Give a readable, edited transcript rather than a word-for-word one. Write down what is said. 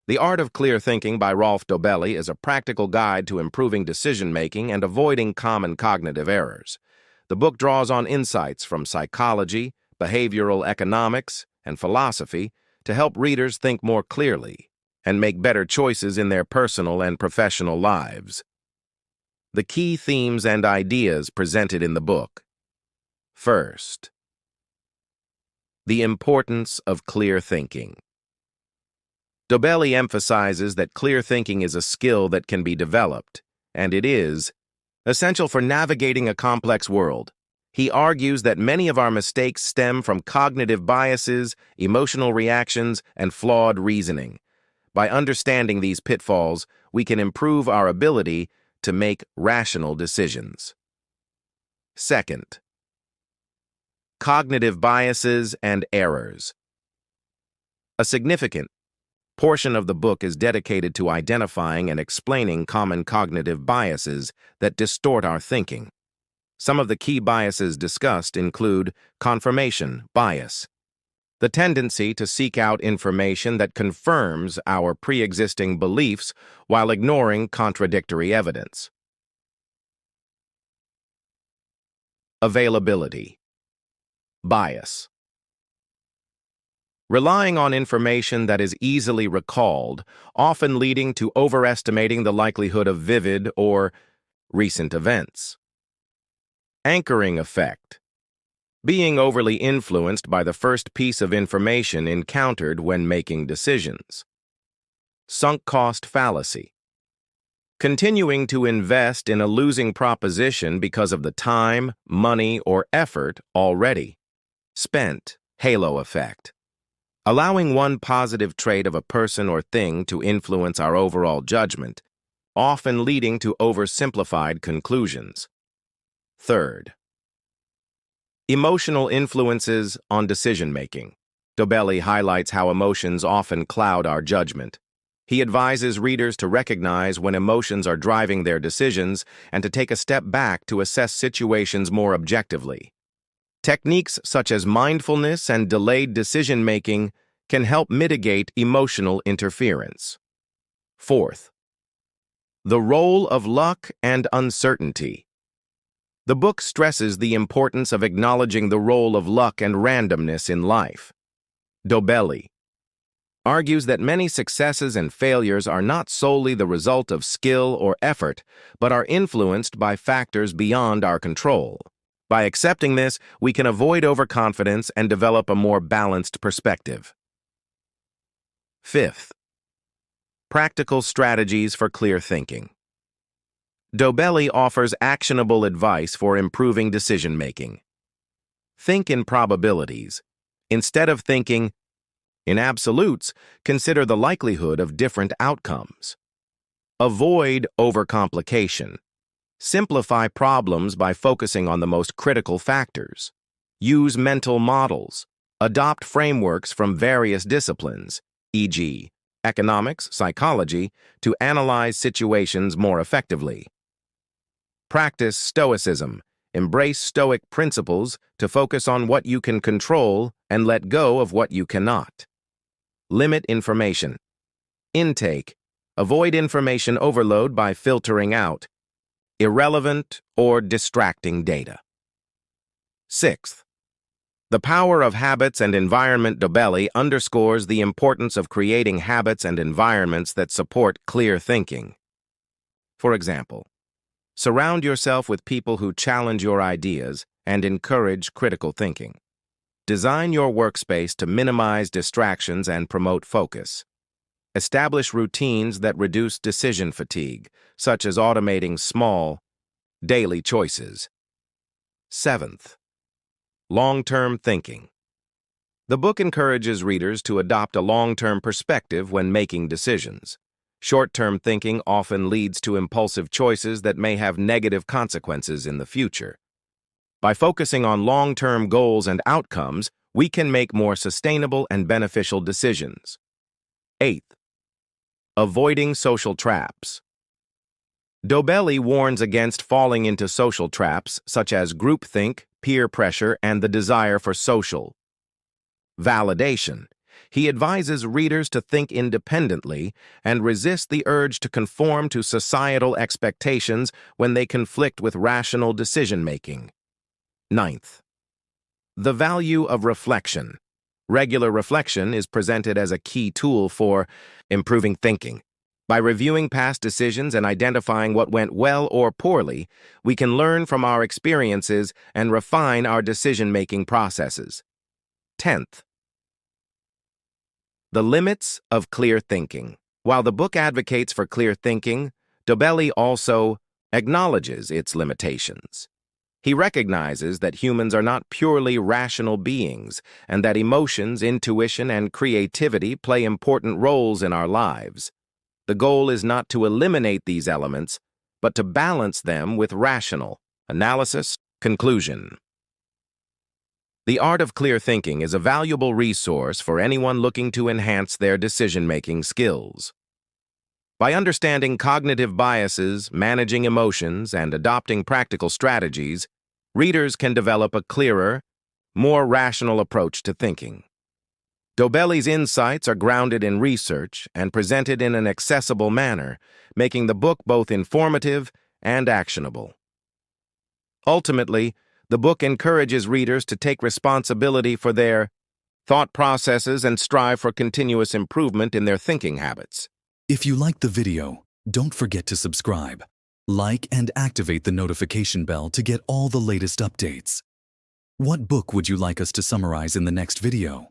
The Art of Clear Thinking by Rolf Dobelli is a practical guide to improving decision-making and avoiding common cognitive errors. The book draws on insights from psychology, behavioral economics, and philosophy to help readers think more clearly and make better choices in their personal and professional lives. The key themes and ideas presented in the book. First, the importance of clear thinking. Dobelli emphasizes that clear thinking is a skill that can be developed, and it is essential for navigating a complex world. He argues that many of our mistakes stem from cognitive biases, emotional reactions, and flawed reasoning. By understanding these pitfalls, we can improve our ability to make rational decisions. Second, cognitive biases and errors. A significant portion of the book is dedicated to identifying and explaining common cognitive biases that distort our thinking. Some of the key biases discussed include confirmation bias, the tendency to seek out information that confirms our pre-existing beliefs while ignoring contradictory evidence. Availability bias. Relying on information that is easily recalled, often leading to overestimating the likelihood of vivid or recent events. Anchoring effect. Being overly influenced by the first piece of information encountered when making decisions. Sunk cost fallacy. Continuing to invest in a losing proposition because of the time, money, or effort already spent. Halo effect. Allowing one positive trait of a person or thing to influence our overall judgment, often leading to oversimplified conclusions. Third, emotional influences on decision-making. Dobelli highlights how emotions often cloud our judgment. He advises readers to recognize when emotions are driving their decisions and to take a step back to assess situations more objectively. Techniques such as mindfulness and delayed decision-making can help mitigate emotional interference. Fourth, the role of luck and uncertainty. The book stresses the importance of acknowledging the role of luck and randomness in life. Dobelli argues that many successes and failures are not solely the result of skill or effort, but are influenced by factors beyond our control. By accepting this, we can avoid overconfidence and develop a more balanced perspective. Fifth, practical strategies for clear thinking. Dobelli offers actionable advice for improving decision-making. Think in probabilities. Instead of thinking in absolutes, consider the likelihood of different outcomes. Avoid overcomplication. Simplify problems by focusing on the most critical factors. Use mental models. Adopt frameworks from various disciplines, e.g., economics, psychology, to analyze situations more effectively. Practice stoicism. Embrace stoic principles to focus on what you can control and let go of what you cannot. Limit information intake. Avoid information overload by filtering out irrelevant or distracting data. Sixth, the power of habits and environment. Dobelli underscores the importance of creating habits and environments that support clear thinking. For example, surround yourself with people who challenge your ideas and encourage critical thinking. Design your workspace to minimize distractions and promote focus. Establish routines that reduce decision fatigue, such as automating small, daily choices. Seventh, long-term thinking. The book encourages readers to adopt a long-term perspective when making decisions. Short-term thinking often leads to impulsive choices that may have negative consequences in the future. By focusing on long-term goals and outcomes, we can make more sustainable and beneficial decisions. Eighth, avoiding social traps. Dobelli warns against falling into social traps such as groupthink, peer pressure, and the desire for social validation. He advises readers to think independently and resist the urge to conform to societal expectations when they conflict with rational decision-making. Ninth, the value of reflection. Regular reflection is presented as a key tool for improving thinking. By reviewing past decisions and identifying what went well or poorly, we can learn from our experiences and refine our decision-making processes. 10th, the limits of clear thinking. While the book advocates for clear thinking, Dobelli also acknowledges its limitations. He recognizes that humans are not purely rational beings and that emotions, intuition, and creativity play important roles in our lives. The goal is not to eliminate these elements, but to balance them with rational analysis. Conclusion. The art of clear thinking is a valuable resource for anyone looking to enhance their decision-making skills. By understanding cognitive biases, managing emotions, and adopting practical strategies, readers can develop a clearer, more rational approach to thinking. Dobelli's insights are grounded in research and presented in an accessible manner, making the book both informative and actionable. Ultimately, the book encourages readers to take responsibility for their thought processes and strive for continuous improvement in their thinking habits. If you liked the video, don't forget to subscribe, like, and activate the notification bell to get all the latest updates. What book would you like us to summarize in the next video?